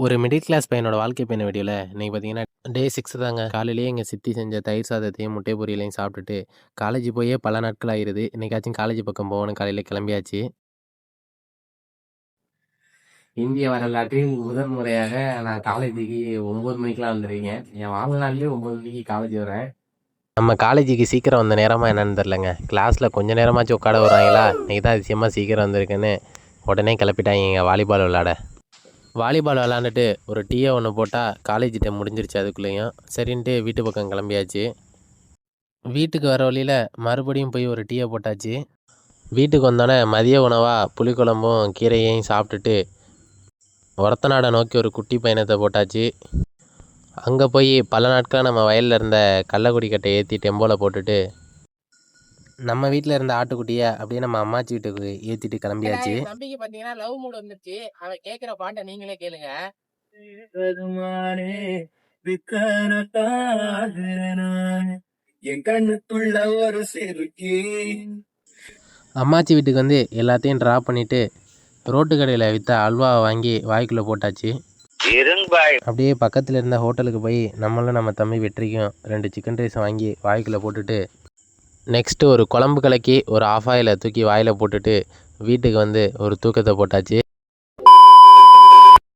ஒரு middle class பையனோட வாழ்க்கை பயண வீடியோல இன்னைக்கு பார்த்தீங்கன்னா, டே 6 தாங்க. காலையிலேயே எங்க சித்தி செஞ்ச தயிர் சாதத்தையும், முட்டை பொரியலையும் சாப்பிட்டுட்டு, காலேஜ் போயே பல நாட்கள் ஆயிருது. இன்னைக்காச்சும் காலேஜ் பக்கம் போகணும் காலையில கிளம்பியாச்சு. இந்திய வரலாற்றில் முதல் முறையாக நான் காலேஜுக்கு 9 மணிக்கெல்லாம் வந்திருக்கேன். என் வாழ்நாள்லயே 9 மணிக்கு காலேஜ் வரேன். நம்ம காலேஜுக்கு சீக்கிரம் வந்த நேரமா என்னன்னு தெரிலங்க. கிளாஸ்ல கொஞ்ச நேரமாச்சும் உட்கார வருவாங்களா? இன்னைக்கு தான் அதிசயமா சீக்கிரம் வந்திருக்குன்னு உடனே கிளப்பிட்டாங்க வாலிபால் விளையாட. வாலிபால் விளாண்டுட்டு ஒரு டீயை ஒன்று போட்டால் காலேஜ் டைம் முடிஞ்சிருச்சு அதுக்குள்ளேயும். சரின்ட்டு வீட்டு பக்கம் கிளம்பியாச்சு. வீட்டுக்கு வர வழியில் மறுபடியும் போய் ஒரு டீயை போட்டாச்சு. வீட்டுக்கு வந்தோடனே மதிய உணவாக புளிக்குழம்பும் கீரையையும் சாப்பிட்டுட்டு ஒரத்தநாடை நோக்கி ஒரு குட்டி பயணத்தை போட்டாச்சு. அங்கே போய் பல நாட்களாக நம்ம வயலில் இருந்த கள்ளக்குடி கட்டை ஏற்றி டெம்போவில் போட்டுட்டு நம்ம வீட்டில் இருந்த ஆட்டுக்குட்டியை அப்படியே நம்ம அம்மாச்சி வீட்டுக்கு ஏற்றிட்டு கிளம்பியாச்சு. தம்பிக்கு பார்த்தீங்கன்னா லவ் மூட் வந்துருச்சு. அவன் கேட்குற பாட்டை நீங்களே கேளுங்க. என் கண்ணுக்குள்ள ஒரு செருக்கி. அம்மாச்சி வீட்டுக்கு வந்து எல்லாத்தையும் ட்ராப் பண்ணிட்டு ரோட்டு கடையில் விற்ற அல்வாவை வாங்கி வாய்க்குள்ளே போட்டாச்சு. அப்படியே பக்கத்தில் இருந்த ஹோட்டலுக்கு போய் நம்மளும் நம்ம தம்பி வெற்றிக்கும் 2 சிக்கன் ரைஸ் வாங்கி வாய்க்குள்ளே போட்டுட்டு நெக்ஸ்ட்டு ஒரு குழம்பு கலக்கி ஒரு ஆஃப் ஆயிலை தூக்கி வாயில் போட்டுட்டு வீட்டுக்கு வந்து ஒரு தூக்கத்தை போட்டாச்சு.